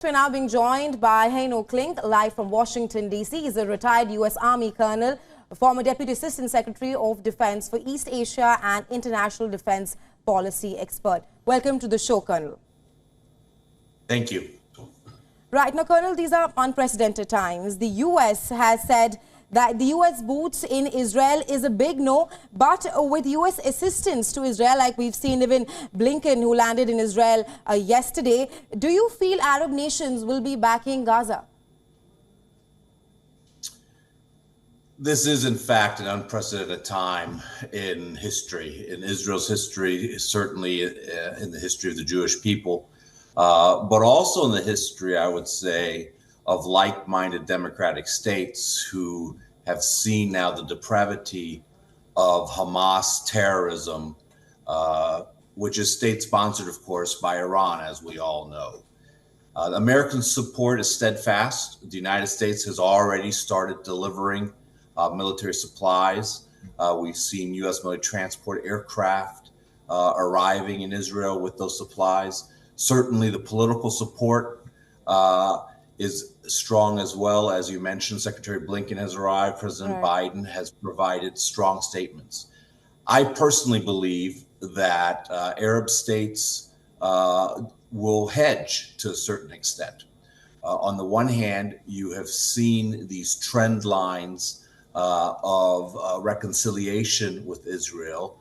We're now being joined by Heino Klink, live from Washington, D.C. He's a retired U.S. Army colonel, a former Deputy Assistant Secretary of Defense for East Asia and international defense policy expert. Welcome to the show, Colonel. Thank you. Right. Now, Colonel, these are unprecedented times. The U.S. has said that the U.S. boots in Israel is a big no, but with U.S. assistance to Israel, like we've seen even Blinken, who landed in Israel yesterday, do you feel Arab nations will be backing Gaza? This is, in fact, an unprecedented time in history, in Israel's history, certainly in the history of the Jewish people, but also in the history, I would say, of like-minded democratic states who have seen now the depravity of Hamas terrorism, which is state-sponsored, of course, by Iran, as we all know. American support is steadfast. The United States has already started delivering military supplies. We've seen U.S. military transport aircraft arriving in Israel with those supplies. Certainly the political support is strong as well. As you mentioned, Secretary Blinken has arrived. President Biden has provided strong statements. I personally believe that Arab states will hedge to a certain extent. On the one hand, you have seen these trend lines of reconciliation with Israel,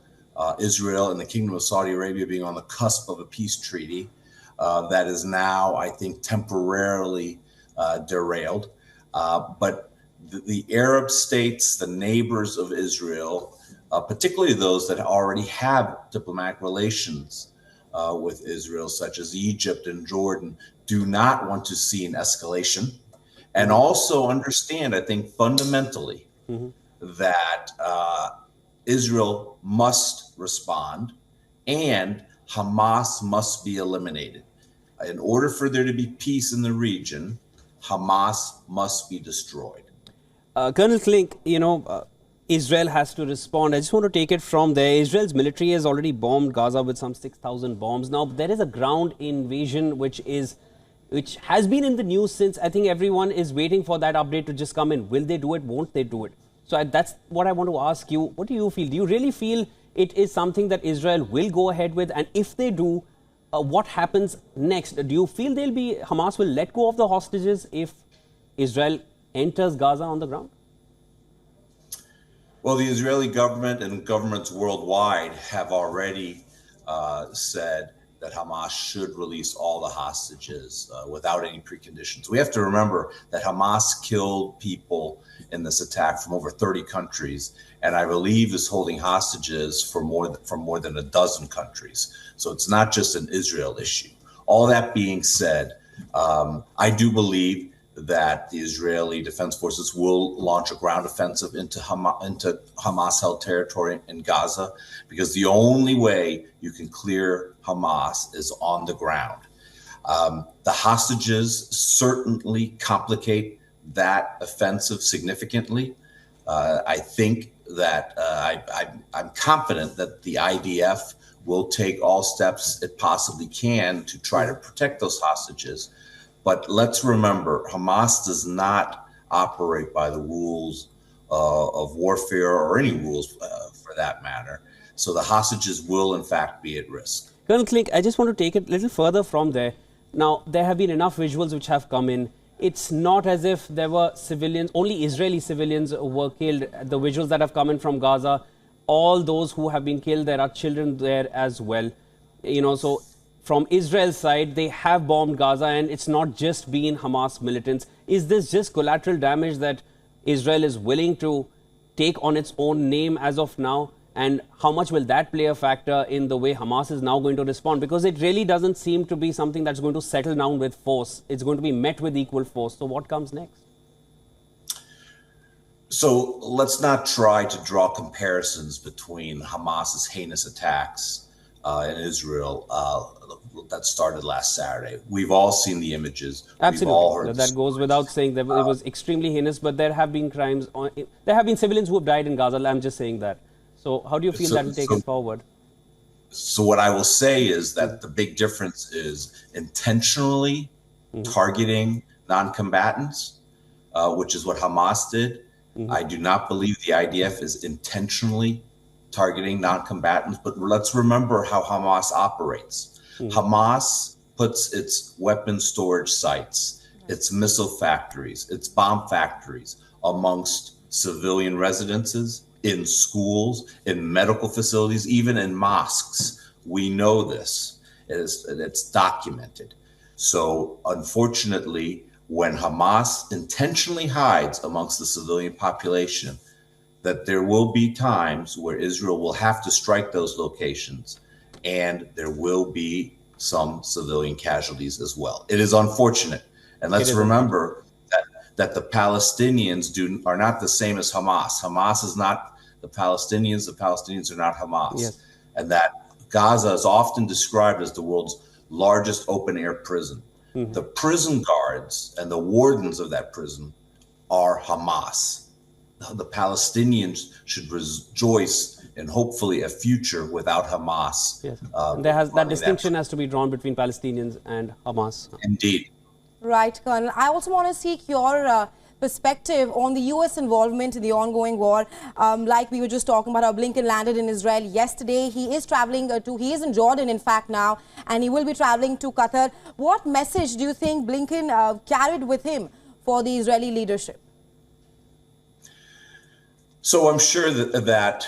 Israel and the Kingdom of Saudi Arabia being on the cusp of a peace treaty that is now, I think, temporarily derailed. But the Arab states, the neighbors of Israel, particularly those that already have diplomatic relations with Israel, such as Egypt and Jordan, do not want to see an escalation, and also understand, I think, fundamentally that Israel must respond and Hamas must be eliminated. In order for there to be peace in the region, Hamas must be destroyed. Colonel Klink, Israel has to respond. I just want to take it from there. Israel's military has already bombed Gaza with some 6,000 bombs. Now, there is a ground invasion which has been in the news since. I think everyone is waiting for that update to just come in. Will they do it? Won't they do it? So that's what I want to ask you. What do you feel? Do you really feel it is something that Israel will go ahead with? And if they do, what happens next? Do you feel Hamas will let go of the hostages if Israel enters Gaza on the ground? Well, the Israeli government and governments worldwide have already said that Hamas should release all the hostages without any preconditions. We have to remember that Hamas killed people in this attack from over 30 countries, and I believe is holding hostages for more than a dozen countries. So it's not just an Israel issue. All that being said, I do believe that the Israeli Defense Forces will launch a ground offensive into Hamas-held territory in Gaza, because the only way you can clear Hamas is on the ground. The hostages certainly complicate that offensive significantly. I think that I'm confident that the IDF will take all steps it possibly can to try to protect those hostages. But let's remember, Hamas does not operate by the rules of warfare, or any rules for that matter. So the hostages will, in fact, be at risk. Colonel Klink, I just want to take it a little further from there. Now, there have been enough visuals which have come in. It's not as if there were civilians, only Israeli civilians were killed. The visuals that have come in from Gaza, all those who have been killed, there are children there as well. So from Israel's side, they have bombed Gaza, and it's not just been Hamas militants. Is this just collateral damage that Israel is willing to take on its own name as of now? And how much will that play a factor in the way Hamas is now going to respond? Because it really doesn't seem to be something that's going to settle down with force. It's going to be met with equal force. So what comes next? So let's not try to draw comparisons between Hamas's heinous attacks in Israel that started last Saturday. We've all seen the images. Absolutely. We've all heard that goes without saying that it was extremely heinous, but there have been crimes. There have been civilians who have died in Gaza. I'm just saying that. So how do you feel that will take us forward? So what I will say is that the big difference is intentionally targeting non-combatants, which is what Hamas did. I do not believe the IDF is intentionally targeting non-combatants, but let's remember how Hamas operates. Hamas puts its weapon storage sites, its missile factories, its bomb factories amongst civilian residences, in schools, in medical facilities, even in mosques. We know this. It's documented. So unfortunately, when Hamas intentionally hides amongst the civilian population, that there will be times where Israel will have to strike those locations, and there will be some civilian casualties as well. It is unfortunate. And let's remember that the Palestinians are not the same as Hamas. Hamas is not the Palestinians are not Hamas. Yes. And that Gaza is often described as the world's largest open-air prison. The prison guards and the wardens of that prison are Hamas. The Palestinians should rejoice in hopefully a future without Hamas. Yes. And that distinction has to be drawn between Palestinians and Hamas. Indeed. Right, Colonel. I also want to seek your perspective on the U.S. involvement in the ongoing war. Like we were just talking about how Blinken landed in Israel yesterday. He is traveling he is in Jordan, in fact, now, and he will be traveling to Qatar. What message do you think Blinken carried with him for the Israeli leadership? So I'm sure that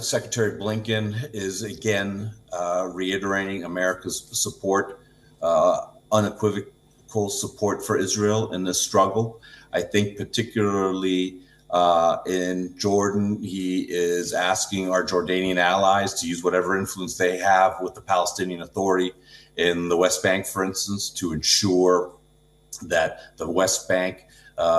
Secretary Blinken is again reiterating America's support, unequivocal support for Israel in this struggle. I think particularly in Jordan, he is asking our Jordanian allies to use whatever influence they have with the Palestinian Authority in the West Bank, for instance, to ensure that the West Bank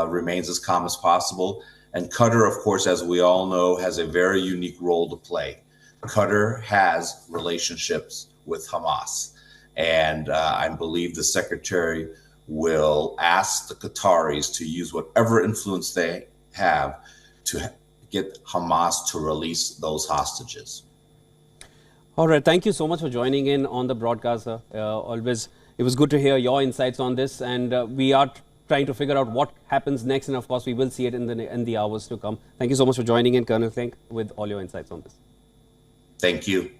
remains as calm as possible. And Qatar, of course, as we all know, has a very unique role to play. Qatar has relationships with Hamas. And I believe the Secretary will ask the Qataris to use whatever influence they have to get Hamas to release those hostages. All right. Thank you so much for joining in on the broadcast, sir. Always, it was good to hear your insights on this. And we are trying to figure out what happens next. And of course, we will see it in the hours to come. Thank you so much for joining in, Colonel Klink, with all your insights on this. Thank you.